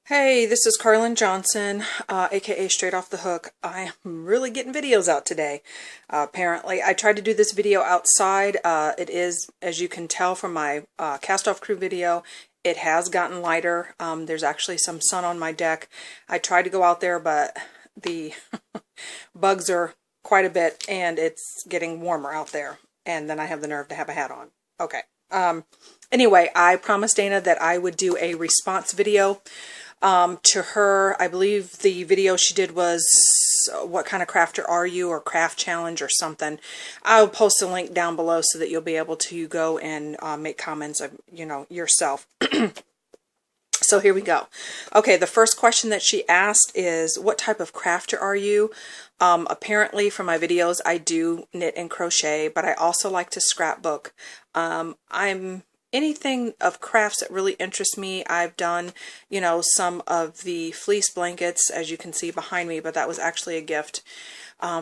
Hey, this is Carlin Johnson, aka Straight Off the Hook. I am really getting videos out today. Apparently, I tried to do this video outside. It is, as you can tell from my cast-off crew video, it has gotten lighter. There's actually some sun on my deck. I tried to go out there, but the bugs are quite a bit, and it's getting warmer out there. And then I have the nerve to have a hat on. Okay. Anyway, I promised Dana that I would do a response video to her. I believe the video she did was what kind of crafter are you, or craft challenge or something. I'll post a link down below so that you'll be able to go and make comments of, yourself. So here we go. Okay, the first question that she asked is, what type of crafter are you? Apparently from my videos I do knit and crochet, but I also like to scrapbook. Anything of crafts that really interest me. I've done, some of the fleece blankets, as you can see behind me, but that was actually a gift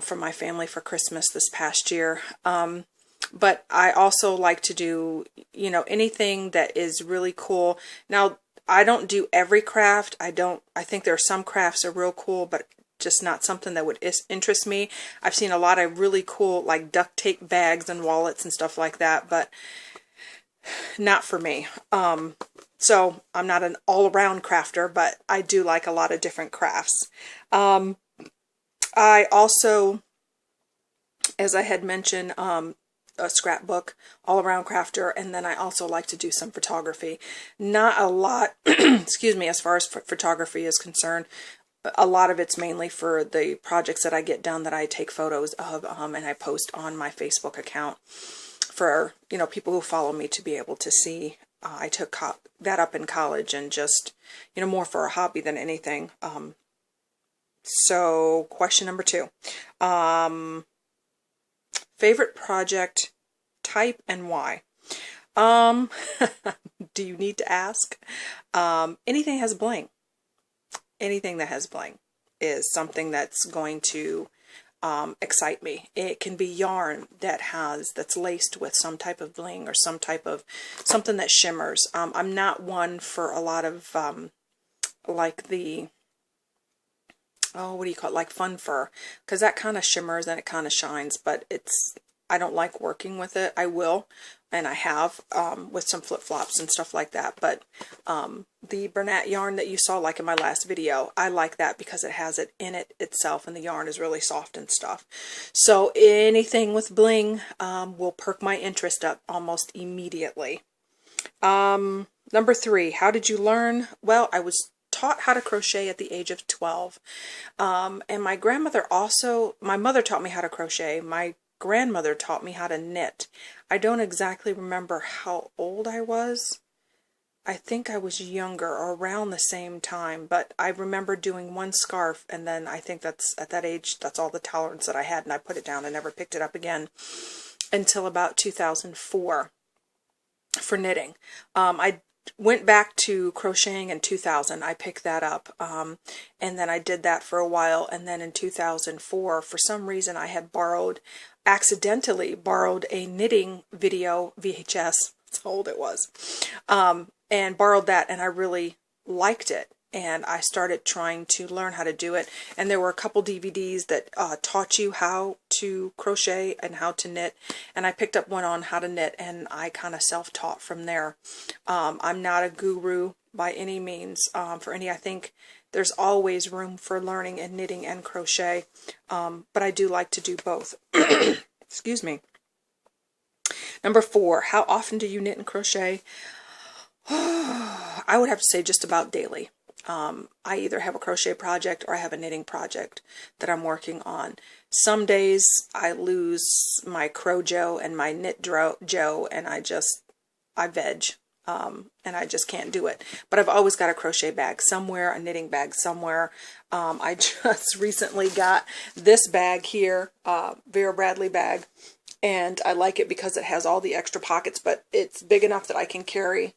from my family for Christmas this past year. But I also like to do, anything that is really cool. Now, I don't do every craft. I think there are some crafts that are real cool, but just not something that would interest me. I've seen a lot of really cool, like duct tape bags and wallets and stuff like that, but not for me. So I'm not an all-around crafter, but I do like a lot of different crafts. I also, as I had mentioned, a scrapbook, all-around crafter, and then I also like to do some photography. Not a lot, excuse me, as far as photography is concerned. A lot of it's mainly for the projects that I get done that I take photos of, and I post on my Facebook account for, people who follow me to be able to see. I took that up in college and just, more for a hobby than anything. So question number 2. Favorite project type and why? Do you need to ask? Anything has bling. Anything that has bling is something that's going to excite me. It can be yarn that's laced with some type of bling or something that shimmers. I'm not one for a lot of like the, what do you call it, like fun fur, because that kind of shimmers and it kind of shines, but I don't like working with it. I will, and I have with some flip-flops and stuff like that, but the Bernat yarn that you saw like in my last video, I like that because it has it in it itself, and the yarn is really soft and stuff. So anything with bling will perk my interest up almost immediately. Number 3, how did you learn? Well, I was taught how to crochet at the age of 12. And my mother taught me how to crochet. My grandmother taught me how to knit. I don't exactly remember how old I was. I think I was younger or around the same time, but I remember doing one scarf, and then I think at that age, that's all the tolerance that I had, and I put it down and never picked it up again until about 2004 for knitting. I went back to crocheting in 2000. I picked that up, and then I did that for a while, and then in 2004, for some reason, I had accidentally borrowed a knitting video VHS. That's how old it was, and borrowed that, and I really liked it, and I started trying to learn how to do it, and there were a couple DVDs that taught you how to crochet and how to knit, and I picked up one on how to knit, and I kind of self-taught from there. I'm not a guru by any means. I think there's always room for learning and knitting and crochet, but I do like to do both. Excuse me. Number 4, how often do you knit and crochet? I would have to say just about daily. I either have a crochet project or I have a knitting project that I'm working on. Some days I lose my Crojo and my Knit Joe, and I veg, and I just can't do it. But I've always got a crochet bag somewhere, a knitting bag somewhere. I just recently got this bag here, Vera Bradley bag, and I like it because it has all the extra pockets, but it's big enough that I can carry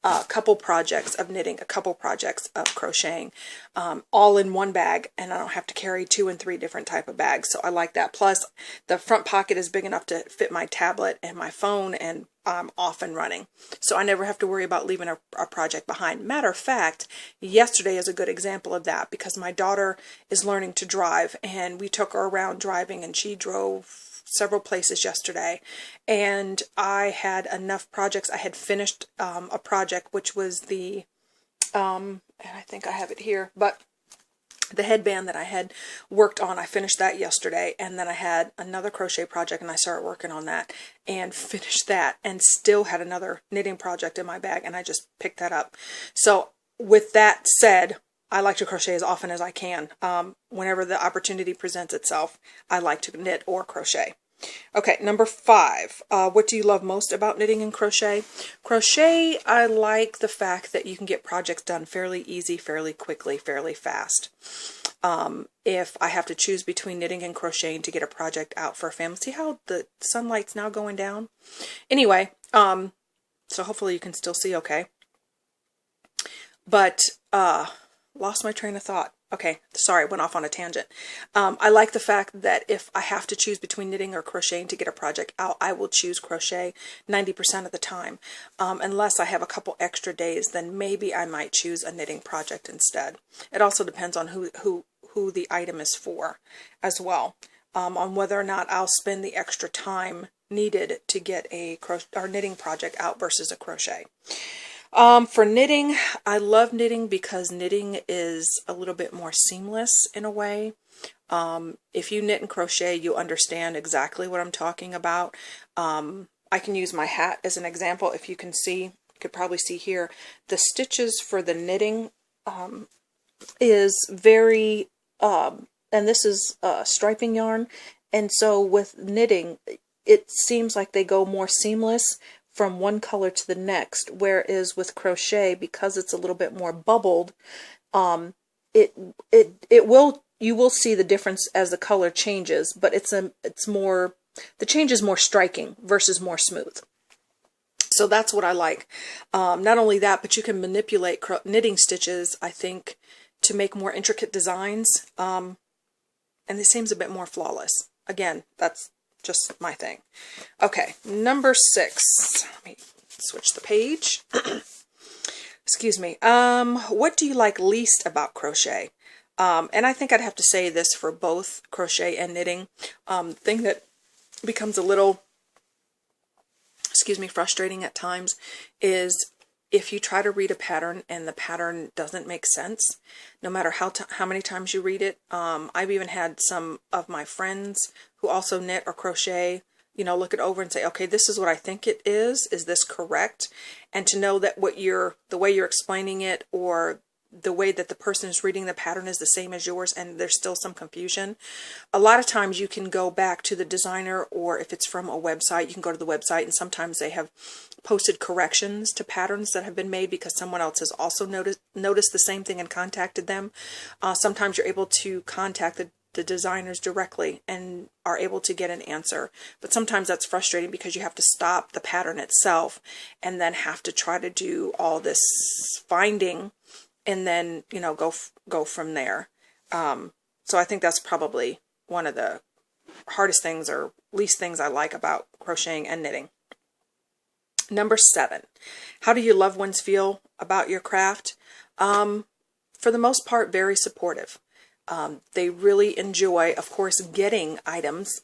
a couple projects of knitting, a couple projects of crocheting, all in one bag, and I don't have to carry 2 and 3 different type of bags. So I like that. Plus, the front pocket is big enough to fit my tablet and my phone, and I'm off and running. So I never have to worry about leaving a project behind. Matter of fact, yesterday is a good example of that, because my daughter is learning to drive, and we took her around driving, and she drove several places yesterday, and I had enough projects. I had finished a project, which was the and I think I have it here, but the headband that I had worked on, I finished that yesterday, and then I had another crochet project, and I started working on that and finished that, and still had another knitting project in my bag, and I just picked that up. So with that said, I like to crochet as often as I can. Whenever the opportunity presents itself, I like to knit or crochet. Okay, number 5. What do you love most about knitting and crochet? Crochet, I like the fact that you can get projects done fairly easy, fairly quickly, fairly fast. If I have to choose between knitting and crocheting to get a project out for a family, see how the sunlight's now going down? Anyway, so hopefully you can still see okay. But, lost my train of thought. Okay, sorry, went off on a tangent. I like the fact that if I have to choose between knitting or crocheting to get a project out, I will choose crochet 90% of the time. Unless I have a couple extra days, then maybe I might choose a knitting project instead. It also depends on who the item is for as well, on whether or not I'll spend the extra time needed to get a knitting project out versus a crochet. For knitting, I love knitting because knitting is a little bit more seamless in a way. If you knit and crochet, you'll understand exactly what I'm talking about. I can use my hat as an example. If you can see, you could probably see here, the stitches for the knitting is very, and this is striping yarn, and so with knitting, it seems like they go more seamless from one color to the next, whereas with crochet, because it's a little bit more bubbled, you will see the difference as the color changes, but the change is more striking versus more smooth. So that's what I like. Not only that, but you can manipulate knitting stitches, I think, to make more intricate designs, and it seems a bit more flawless. Again, that's just my thing. Okay, number 6. Let me switch the page. Excuse me. What do you like least about crochet? And I think I'd have to say this for both crochet and knitting. Thing that becomes a little, frustrating at times is if you try to read a pattern and the pattern doesn't make sense, no matter how many times you read it. I've even had some of my friends who also knit or crochet, look it over and say, okay, this is what I think it is. Is this correct? And to know that the way you're explaining it, or the way that the person is reading the pattern, is the same as yours, and there's still some confusion. A lot of times you can go back to the designer, or if it's from a website, you can go to the website, and sometimes they have posted corrections to patterns that have been made because someone else has also noticed the same thing and contacted them. Sometimes you're able to contact the designers directly and are able to get an answer. But sometimes that's frustrating because you have to stop the pattern itself and then have to try to do all this finding and then, go from there. So I think that's probably one of the hardest things or least things I like about crocheting and knitting. Number 7, how do your loved ones feel about your craft? For the most part, very supportive. They really enjoy, of course, getting items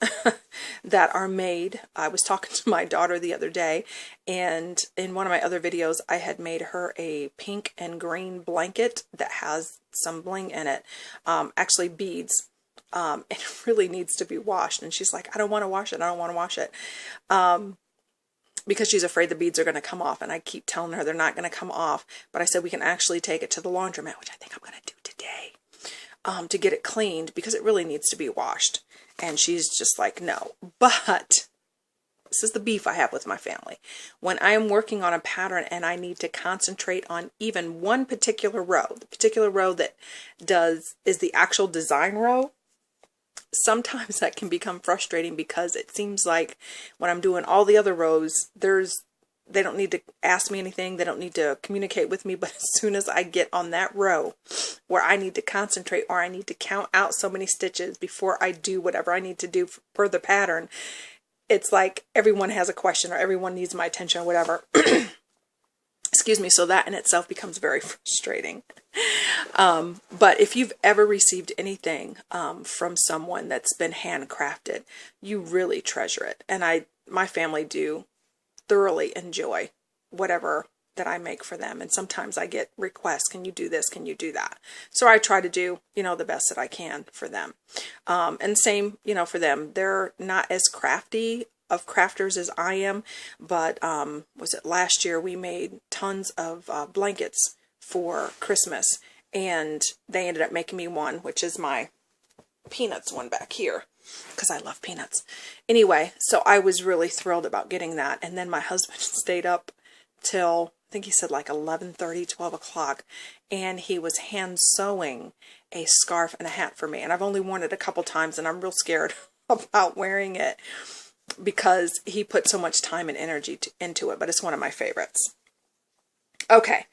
that are made. I was talking to my daughter the other day, and in one of my other videos, I had made her a pink and green blanket that has some bling in it, actually beads. It really needs to be washed, and she's like, I don't want to wash it, I don't want to wash it. Because she's afraid the beads are going to come off, and I keep telling her they're not going to come off, but I said we can actually take it to the laundromat, which I think I'm going to do today. To get it cleaned, because it really needs to be washed. And she's just like, no. But this is the beef I have with my family. When I am working on a pattern and I need to concentrate on even one particular row, the particular row that is the actual design row, sometimes that can become frustrating because it seems like when I'm doing all the other rows, there's they don't need to ask me anything. They don't need to communicate with me. But as soon as I get on that row where I need to concentrate or I need to count out so many stitches before I do whatever I need to do per the pattern, it's like everyone has a question or everyone needs my attention or whatever. Excuse me. So that in itself becomes very frustrating. But if you've ever received anything from someone that's been handcrafted, you really treasure it. And my family do thoroughly enjoy whatever that I make for them. And sometimes I get requests, can you do this? Can you do that? So I try to do, the best that I can for them. And same, for them. They're not as crafty of crafters as I am, but was it last year we made tons of blankets for Christmas, and they ended up making me one, which is my peanuts one back here, because I love peanuts. Anyway, so I was really thrilled about getting that, and then my husband stayed up till, I think he said like 11:30, 12 o'clock, and he was hand sewing a scarf and a hat for me, and I've only worn it a couple times, and I'm real scared about wearing it, because he put so much time and energy into it, but it's one of my favorites. Okay.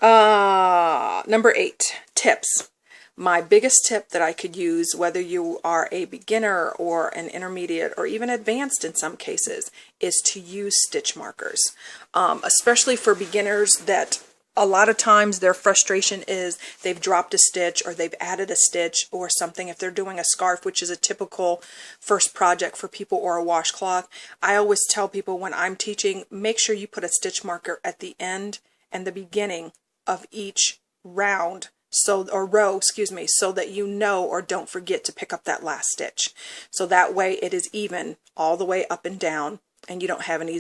Number 8, tips. My biggest tip that I could use, whether you are a beginner or an intermediate or even advanced in some cases, is to use stitch markers. Especially for beginners that a lot of times their frustration is they've dropped a stitch or they've added a stitch or something. If they're doing a scarf, which is a typical first project for people, or a washcloth, I always tell people when I'm teaching, make sure you put a stitch marker at the end and the beginning of each round, row, so that you know or don't forget to pick up that last stitch. So that way it is even all the way up and down, and you don't have any,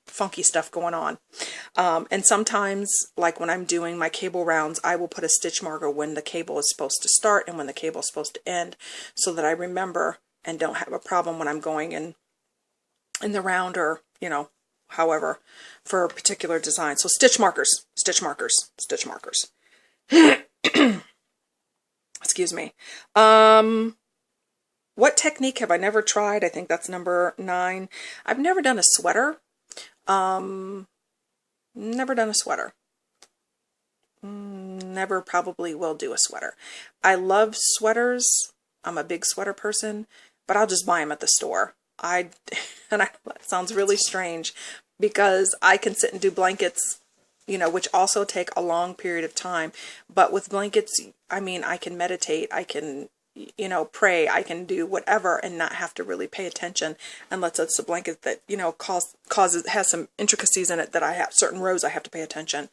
funky stuff going on. And sometimes, like when I'm doing my cable rounds, I will put a stitch marker when the cable is supposed to start and when the cable is supposed to end, so that I remember and don't have a problem when I'm going in the round, or, however, for a particular design. So stitch markers, stitch markers, stitch markers. Excuse me. What technique have I never tried? I think that's number 9. I've never done a sweater. Never done a sweater. Never probably will do a sweater. I love sweaters. I'm a big sweater person, but I'll just buy them at the store. That sounds really strange, because I can sit and do blankets, which also take a long period of time. But with blankets, I can meditate, I can, pray, I can do whatever and not have to really pay attention, unless it's a blanket that, has some intricacies in it that I have, certain rows I have to pay attention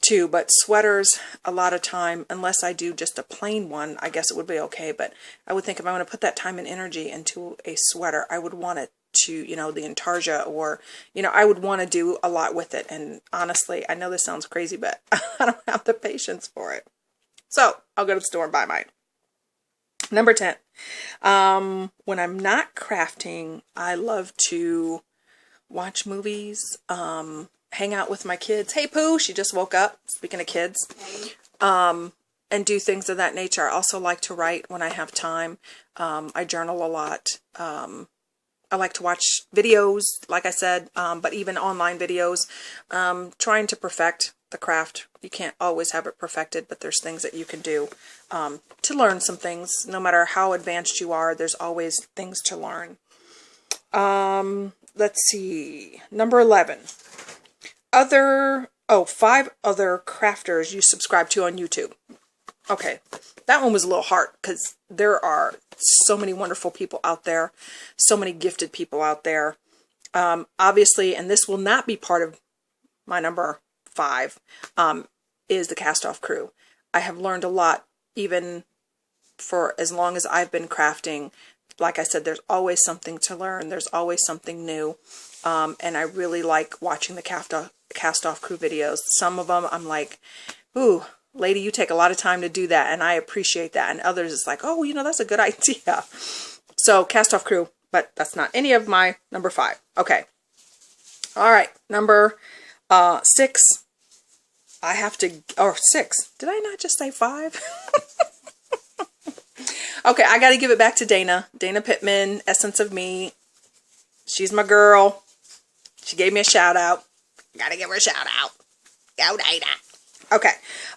to. But sweaters, a lot of time, unless I do just a plain one, I guess it would be okay. But I would think if I'm going to put that time and energy into a sweater, I would want it to, the intarsia, or, I would want to do a lot with it. And honestly, I know this sounds crazy, but I don't have the patience for it. So I'll go to the store and buy mine. Number 10. When I'm not crafting, I love to watch movies, hang out with my kids. Hey, Pooh, she just woke up, speaking of kids, and do things of that nature. I also like to write when I have time. I journal a lot. I like to watch videos, like I said, but even online videos, trying to perfect the craft. You can't always have it perfected, but there's things that you can do to learn some things. No matter how advanced you are, there's always things to learn. Let's see. Number 11. 5 other crafters you subscribe to on YouTube. Okay, that one was a little hard, because there are so many wonderful people out there, so many gifted people out there. Obviously, and this will not be part of my number 5, is the Cast-Off crew. I have learned a lot, even for as long as I've been crafting. Like I said, there's always something to learn. There's always something new. And I really like watching the Cast-Off crew videos. Some of them I'm like, ooh, lady, you take a lot of time to do that, and I appreciate that. And others, it's like, oh, that's a good idea. So Cast-Off crew, but that's not any of my number 5. Okay. All right. Number 6. I have to, or 6. Did I not just say 5? Okay, I got to give it back to Dana. Dana Pitman, Essence of Me. She's my girl. She gave me a shout out. Gotta give her a shout out. Go Dana. Okay.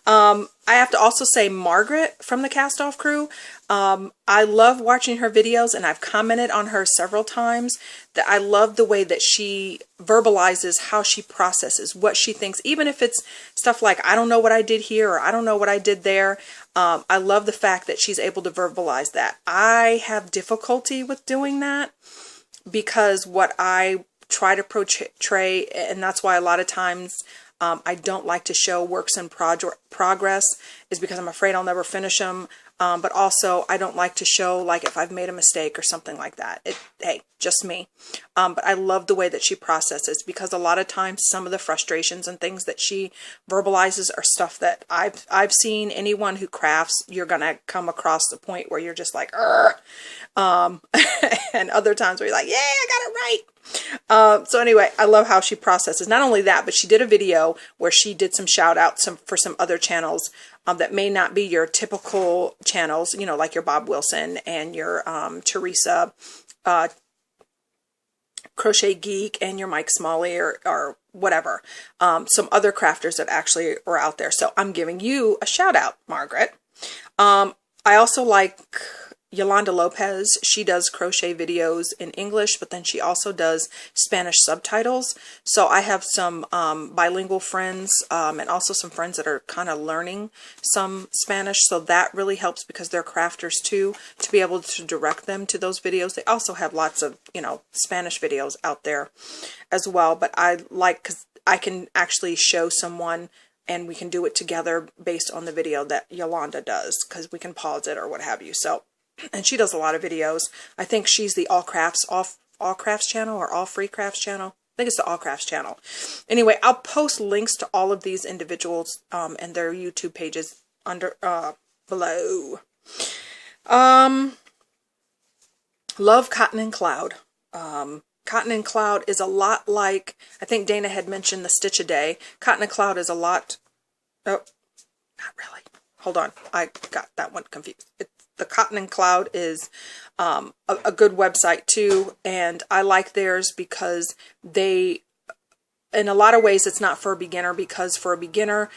I have to also say Margaret from the Cast Off crew. I love watching her videos, and I've commented on her several times that I love the way that she verbalizes how she processes what she thinks, even if it's stuff like, I don't know what I did here, or I don't know what I did there. I love the fact that she's able to verbalize that. I have difficulty with doing that because what I try to portray, and that's why a lot of times I don't like to show works in progress, is because I'm afraid I'll never finish them. But also, I don't like to show, like, if I've made a mistake or something like that. Hey, just me. But I love the way that she processes, because a lot of times some of the frustrations and things that she verbalizes are stuff that I've seen. Anyone who crafts, you're going to come across the point where you're just like, and other times where you're like, yeah, I got it right. So anyway, I love how she processes. Not only that, but she did a video where she did some shout outs for some other channels that may not be your typical channels, you know, like your Bob Wilson and your Teresa Crochet Geek and your Mike Smalley or whatever. Some other crafters that actually are out there. So I'm giving you a shout out, Margaret. I also like Yolanda Lopez. She does crochet videos in English, but then she also does Spanish subtitles. So I have some bilingual friends and also some friends that are kind of learning some Spanish. So that really helps because they're crafters too, to be able to direct them to those videos. They also have lots of, you know, Spanish videos out there as well. But I like, because I can actually show someone and we can do it together based on the video that Yolanda does, because we can pause it or what have you. So, and she does a lot of videos. I think she's the All Crafts channel, or All Free Crafts channel. I think it's the All Crafts channel. Anyway, I'll post links to all of these individuals and their YouTube pages under below. Love Cotton and Cloud. Cotton and Cloud is a lot like, I think Dana had mentioned the Stitch a Day. Cotton and Cloud is a lot, oh, not really. Hold on, I got that one confused. The Cotton and Cloud is a good website too, and I like theirs because they, in a lot of ways, it's not for a beginner, because for a beginner,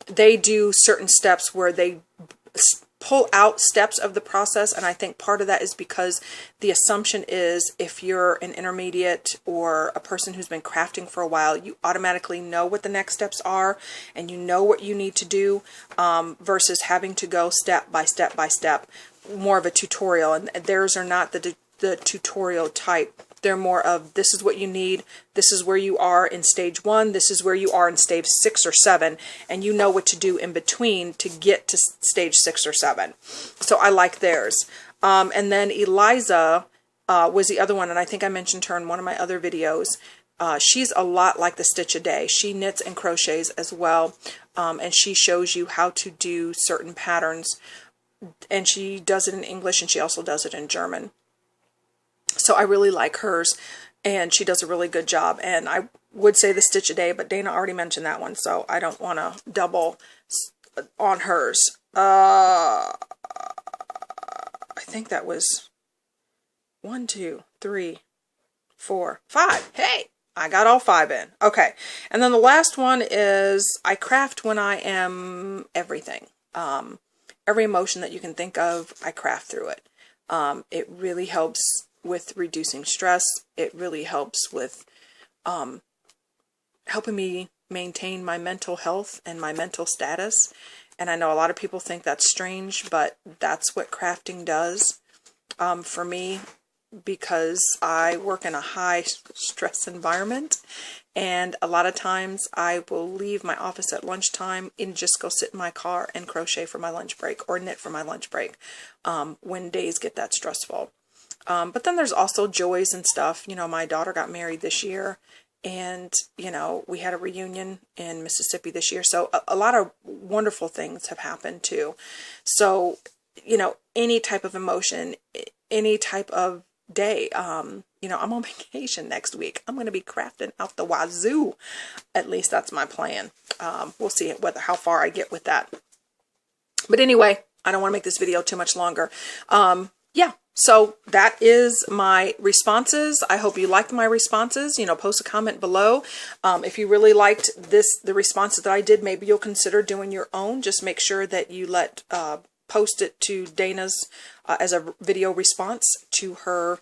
they do certain steps where they pull out steps of the process, and I think part of that is because the assumption is if you're an intermediate or a person who's been crafting for a while, you automatically know what the next steps are and you know what you need to do, versus having to go step by step by step, more of a tutorial. And theirs are not the tutorial type. They're more of, this is what you need, this is where you are in stage 1, this is where you are in stage 6 or 7, and you know what to do in between to get to stage 6 or 7. So I like theirs. And then Eliza was the other one, and I think I mentioned her in one of my other videos. She's a lot like the Stitch a Day. She knits and crochets as well, and she shows you how to do certain patterns, and she does it in English, and she also does it in German. So I really like hers, and she does a really good job. And I would say the Stitch a Day, but Dana already mentioned that one, so I don't want to double on hers. I think that was 1, 2, 3, 4, 5. Hey, I got all 5 in. Okay, and then the last one is I craft when I am everything. Every emotion that you can think of, I craft through it. It really helps with reducing stress. It really helps with helping me maintain my mental health and my mental status. And I know a lot of people think that's strange, but that's what crafting does for me, because I work in a high stress environment, and a lot of times I will leave my office at lunchtime and just go sit in my car and crochet for my lunch break or knit for my lunch break when days get that stressful. But then there's also joys and stuff. You know, my daughter got married this year, and, you know, we had a reunion in Mississippi this year. So a lot of wonderful things have happened too. So, you know, any type of emotion, any type of day, you know, I'm on vacation next week. I'm going to be crafting out the wazoo. At least that's my plan. We'll see how far I get with that. But anyway, I don't want to make this video too much longer. Yeah. So that is my responses. I hope you liked my responses. You know, post a comment below. If you really liked the responses that I did, maybe you'll consider doing your own. Just make sure that you post it to Dana's as a video response to her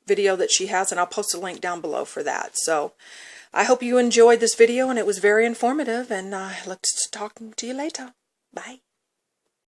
video that she has, and I'll post a link down below for that. So I hope you enjoyed this video, and it was very informative, and I look to talking to you later. Bye.